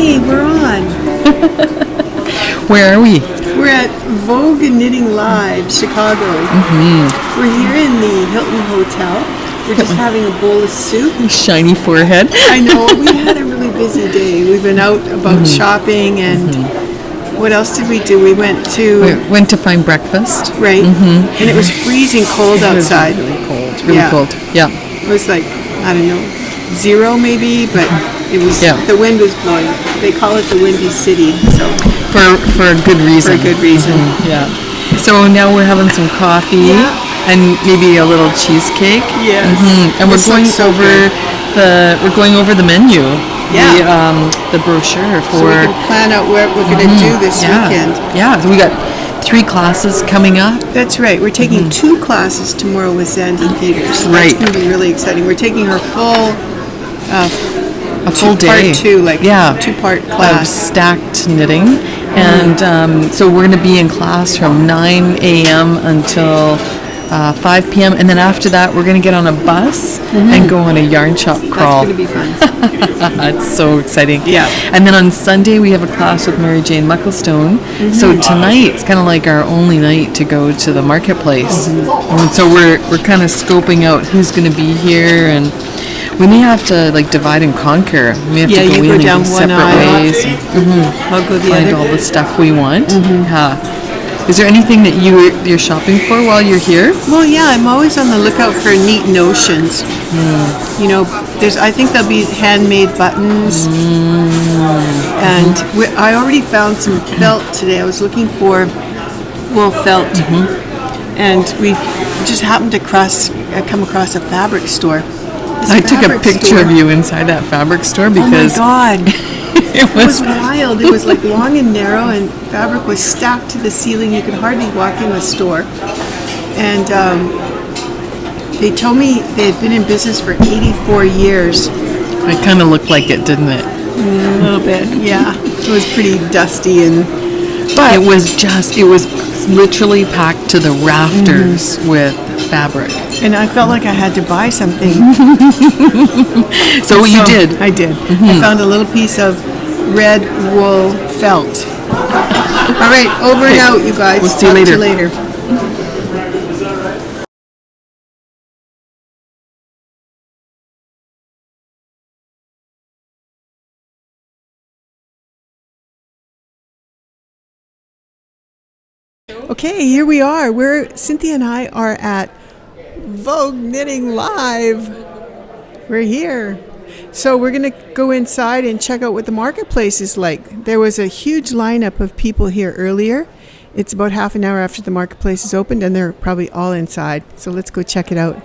Hey, we're on. Where are we? We're at Vogue Knitting Live, Chicago. Mm-hmm. We're here in the Hilton Hotel. We're just having a bowl of soup. Shiny forehead. I know. We had a really busy day. We've been out about shopping and what else did we do? We went to find breakfast. Right. Mm-hmm. And it was freezing cold outside. Really cold. Really cold. Yeah. It was like, I don't know, 0 maybe, but it was, the wind was blowing. They call it the Windy City, so. For a good reason. For a good reason. Mm-hmm. Yeah. So now we're having some coffee and maybe a little cheesecake. Yes. Mm-hmm. And we're going over the menu. Yeah. The brochure for. So we can plan out what we're going to do this weekend. Yeah. So we got 3 classes coming up. That's right. We're taking 2 classes tomorrow with Zandy Peters. Right. That's going to be really exciting. We're taking her full. A full day. Part 2, like 2-part class. Stacked knitting. And so we're going to be in class from 9 a.m. until 5 p.m. And then after that, we're going to get on a bus and go on a yarn shop crawl. That's going to be fun. It's so exciting. Yeah. And then on Sunday, we have a class with Mary Jane Mucklestone. So tonight, it's kind of like our only night to go to the marketplace. And so we're kind of scoping out who's going to be here, and we may have to divide and conquer. We have to go in down separate ways. I'll go the find other. all the stuff we want. Is there anything that you're shopping for while you're here? Well, yeah, I'm always on the lookout for neat notions. You know, I think there'll be handmade buttons, and I already found some felt today. I was looking for wool felt, and we just happened to come across a fabric store. I took a picture of you inside that fabric store because... Oh my God. It was wild. It was like long and narrow, and fabric was stacked to the ceiling. You could hardly walk in the store. And they told me they had been in business for 84 years. It kind of looked like it, didn't it? A little bit, yeah. It was pretty dusty, but it was literally packed to the rafters with fabric. And I felt like I had to buy something. So you did? I did. I found a little piece of red wool felt. All right, over and out, you guys. We'll see you later. Okay, here we are. Cynthia and I are at Vogue Knitting Live. We're here. So we're going to go inside and check out what the marketplace is like. There was a huge lineup of people here earlier. It's about half an hour after the marketplace is opened, and they're probably all inside. So let's go check it out.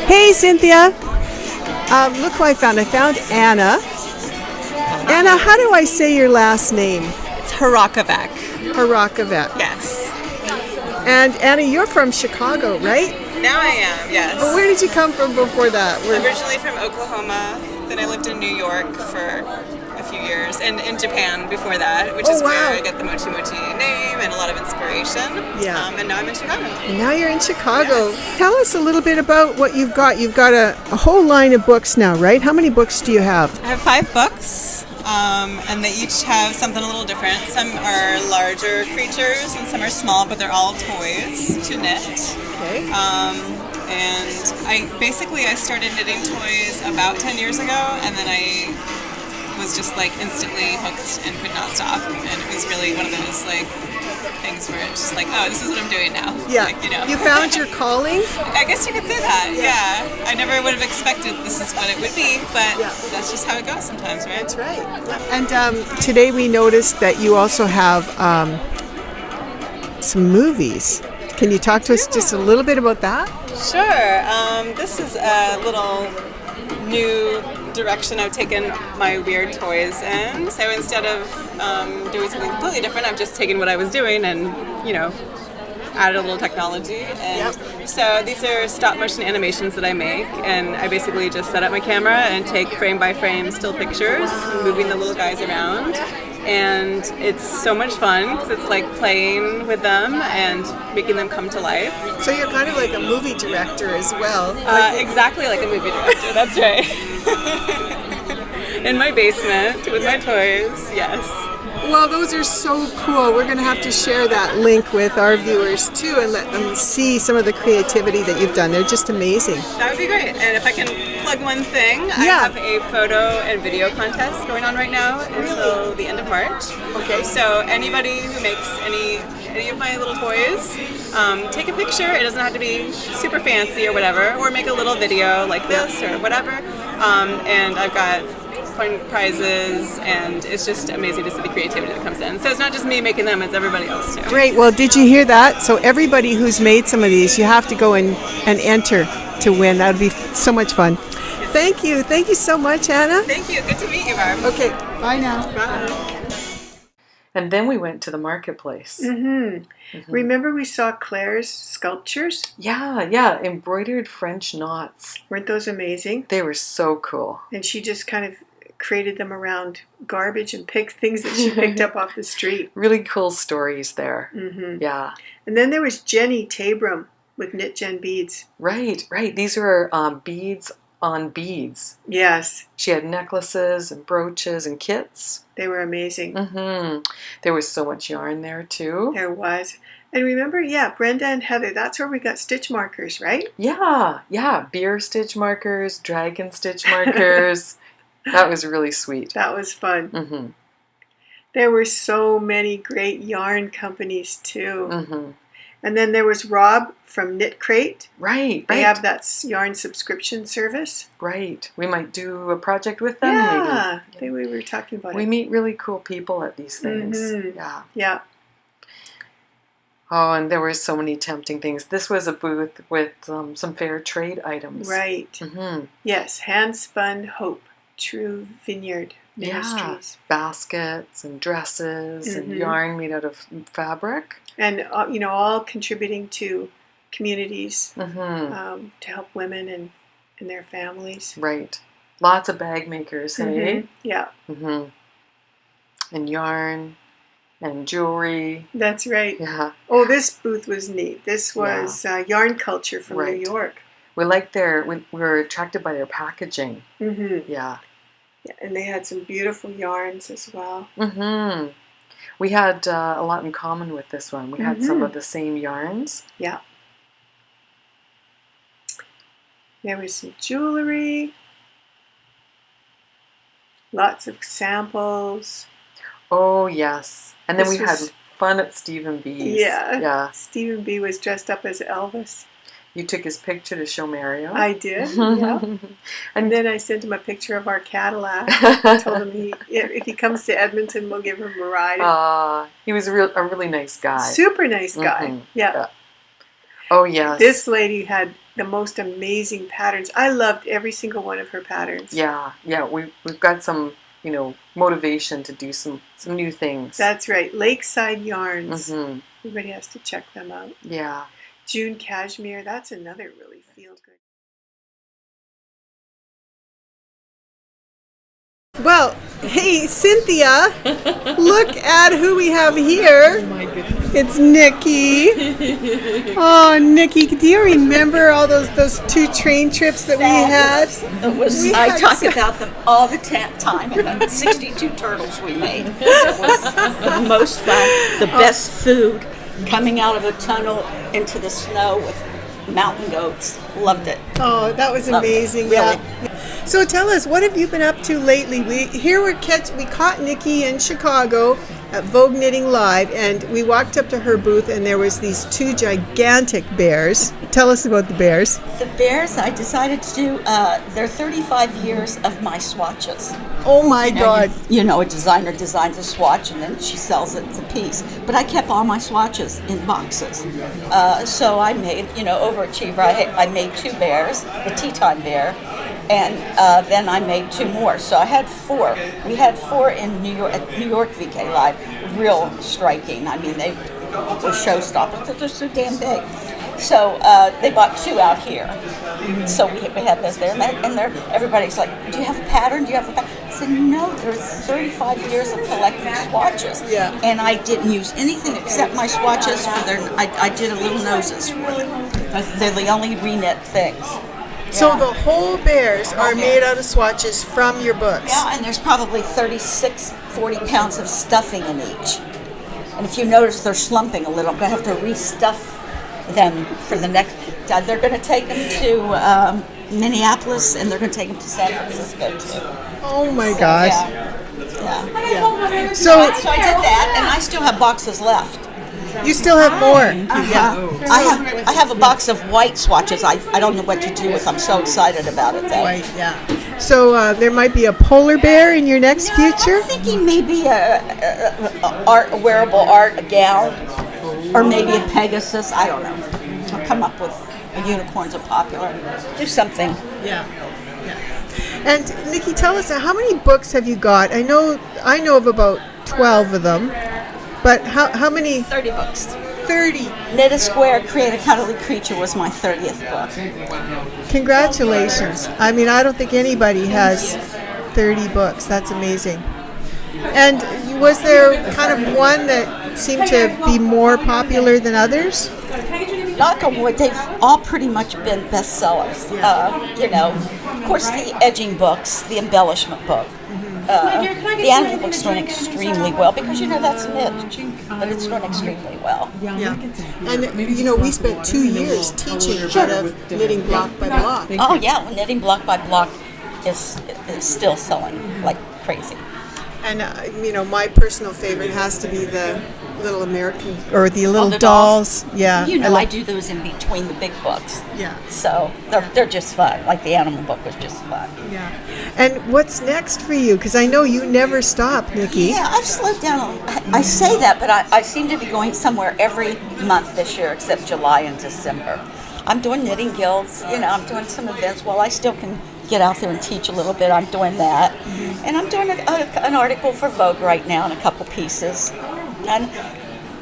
Hey, Cynthia. Look who I found. I found Anna. Anna, how do I say your last name? It's Harakovac. Harakovac. Yes. And Anna, you're from Chicago, right? Now I am, yes. Well, where did you come from before that? Originally from Oklahoma. Then I lived in New York for a few years, and in Japan before that, which is where I get the Mochi Mochi name and a lot of inspiration. Yeah. And now I'm in Chicago. Now you're in Chicago. Yes. Tell us a little bit about what you've got. You've got a whole line of books now, right? How many books do you have? I have 5 books, and they each have something a little different. Some are larger creatures, and some are small, but they're all toys to knit. Okay. And I started knitting toys about 10 years ago, and then I was just instantly hooked and could not stop. And it was really one of those things where it's just oh, this is what I'm doing now. Yeah. You found your calling? I guess you could say that. Yeah. I never would have expected this is what it would be, but that's just how it goes sometimes, right? That's right. And today we noticed that you also have some movies. Can you talk to us just a little bit about that? Sure. This is a little new direction I've taken my weird toys in. So instead of doing something completely different, I've just taken what I was doing and, added a little technology. And so these are stop motion animations that I make, and I basically just set up my camera and take frame by frame still pictures, moving the little guys around. And it's so much fun because it's like playing with them and making them come to life. So you're kind of like a movie director as well. Exactly like a movie director, that's right. In my basement with my toys, yes. Well, those are so cool. We're going to have to share that link with our viewers too and let them see some of the creativity that you've done. They're just amazing. That would be great. And if I can plug one thing, I have a photo and video contest going on right now until the end of March. Okay. So anybody who makes any of my little toys, take a picture. It doesn't have to be super fancy or whatever, or make a little video like this or whatever. And I've got fun prizes, and it's just amazing to see the creativity that comes in. So it's not just me making them, it's everybody else too. Great. Well, did you hear that? So everybody who's made some of these, you have to go and enter to win. That would be so much fun. Thank you. Thank you so much, Anna. Thank you. Good to meet you, Barb. Okay. Bye now. Bye. And then we went to the marketplace. Remember we saw Claire's sculptures? Yeah. Embroidered French knots. Weren't those amazing? They were so cool. And she just kind of created them around garbage and picked things that she picked up off the street. Really cool stories there. Yeah. And then there was Jenny Tabram with Knit Gen beads. Right. These were beads on beads. Yes. She had necklaces and brooches and kits. They were amazing. There was so much yarn there too. There was. And remember, Brenda and Heather, that's where we got stitch markers, right? Yeah. Beer stitch markers, dragon stitch markers. That was really sweet. That was fun. There were so many great yarn companies too. And then there was Rob from Knit Crate. Right. They have that yarn subscription service. Right. We might do a project with them. Yeah. Maybe. We were talking about it. We meet really cool people at these things. Yeah. Oh, and there were so many tempting things. This was a booth with some fair trade items. Right. Yes. Hand spun hope. True Vineyard Ministries. Baskets and dresses and yarn made out of fabric. And, all contributing to communities to help women and their families. Right. Lots of bag makers, hey? Yeah. And yarn and jewelry. That's right. Yeah. Oh, this booth was neat. This was Yarn Culture from New York. We were attracted by their packaging. Yeah. And they had some beautiful yarns as well. We had a lot in common with this one. We had some of the same yarns. Yeah. There was some jewelry. Lots of samples. Oh, yes. And then we had fun at Stephen B's. Yeah. Stephen B was dressed up as Elvis. You took his picture to show Mario. I did, And then I sent him a picture of our Cadillac. I told him if he comes to Edmonton, we'll give him a ride. He was a really nice guy. Super nice guy. Yeah. Oh, yes. This lady had the most amazing patterns. I loved every single one of her patterns. Yeah. We've got some, motivation to do some new things. That's right. Lakeside Yarns. Everybody has to check them out. Yeah. June Cashmere, that's another really feel-good. Well, hey, Cynthia, look at who we have here. Oh, my goodness. It's Nicky. Oh, Nicky, do you remember all those 2 train trips that we had? I talk about them all the time, and the 62 turtles we made. It was the most fun, the best food. Coming out of a tunnel into the snow with mountain goats. Loved it. Oh, that was amazing. Really. So tell us, what have you been up to lately? We caught Nicky in Chicago, at Vogue Knitting Live, and we walked up to her booth, and there was these two gigantic bears. Tell us about the bears. The bears, I decided to do, they're 35 years of my swatches. Oh my God. You know, a designer designs a swatch and then she sells it as a piece. But I kept all my swatches in boxes. So I made, overachiever. I made 2 bears, the tea time bear, and then I made 2 more. So I had 4. We had 4 in New York, at New York VK Live. Real striking. I mean, they were showstoppers because they're so damn big. So they bought 2 out here. So we had those there, and everybody's like, "Do you have a pattern? Do you have a pattern?" I said, "No, there's 35 years of collecting swatches, and I didn't use anything except my swatches for their. I did a little noses for them. They're the only reknit things." So the whole bears are made out of swatches from your books. Yeah, and there's probably 40 pounds of stuffing in each. And if you notice, they're slumping a little. I'm going to have to restuff them for the next. They're going to take them to Minneapolis, and they're going to take them to San Francisco too. Oh my gosh. Yeah. So I did that, and I still have boxes left. you still have more. I have a box of white swatches. I don't know what to do with. I'm so excited about it though. Right, yeah. So there might be a polar bear in your next future? I'm thinking maybe a wearable art, a gown, or maybe a Pegasus. I don't know. I'll come up with unicorns are popular. Do something. Yeah. And Nicky, tell us, how many books have you got? I know of about 12 of them, but how many? 30 books. 30. Knit a Square, Create a Cuddly Creature was my 30th book. Congratulations. I mean, I don't think anybody has 30 books. That's amazing. And was there kind of one that seemed to be more popular than others? Knock on wood, they've all pretty much been bestsellers. Of course, the edging books, the embellishment book. The animal book's doing extremely well because, that's niche, but it's doing extremely well. Yeah. And, we spent 2 years teaching out of knitting block by block. Oh, yeah, well, knitting block by block is still selling like crazy. And, my personal favorite has to be the little American, or the little dolls. Yeah. I do those in between the big books. Yeah. So they're just fun. Like the animal book was just fun. Yeah. And what's next for you? Because I know you never stop, Nicky. Yeah, I've slowed down. I say that, but I seem to be going somewhere every month this year except July and December. I'm doing knitting guilds. I'm doing some events while I still can get out there and teach a little bit. I'm doing that. And I'm doing an article for Vogue right now and a couple pieces. And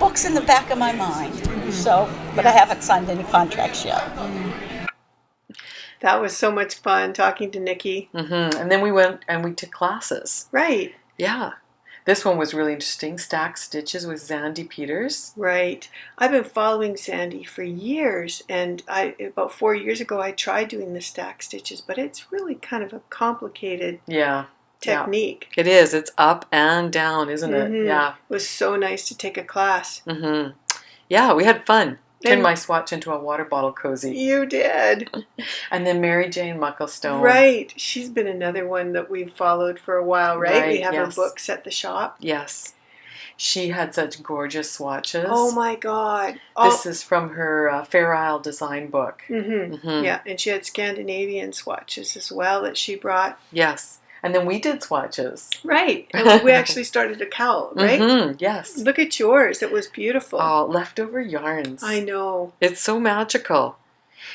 books in the back of my mind. But I haven't signed any contracts yet. That was so much fun talking to Nicky. Mm-hmm. And then we went and we took classes. Right. Yeah. This one was really interesting. Stack Stitches with Zandy Peters. Right. I've been following Sandy for years, and about 4 years ago I tried doing the stack stitches, but it's really kind of a complicated technique. Yeah. It is. It's up and down, isn't it? Yeah. It was so nice to take a class. Mm-hmm. Yeah, we had fun. Turned my swatch into a water bottle cozy. You did. And then Mary Jane Mucklestone. Right. She's been another one that we've followed for a while, right? We have her books at the shop. Yes. She had such gorgeous swatches. Oh my God. This is from her Fair Isle design book. Mm-hmm. Mm-hmm. Yeah, and she had Scandinavian swatches as well that she brought. Yes. And then we did swatches. Right. And we actually started a cowl, right? Mm-hmm. Yes. Look at yours. It was beautiful. Oh, leftover yarns. I know. It's so magical.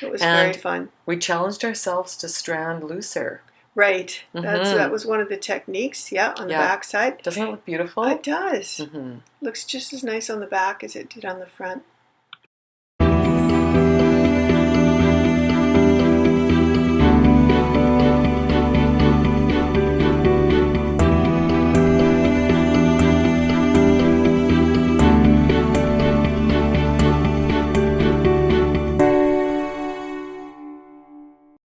It was very fun. We challenged ourselves to strand looser. Right. That was one of the techniques, on the back side. Doesn't it look beautiful? It does. Mm-hmm. Looks just as nice on the back as it did on the front.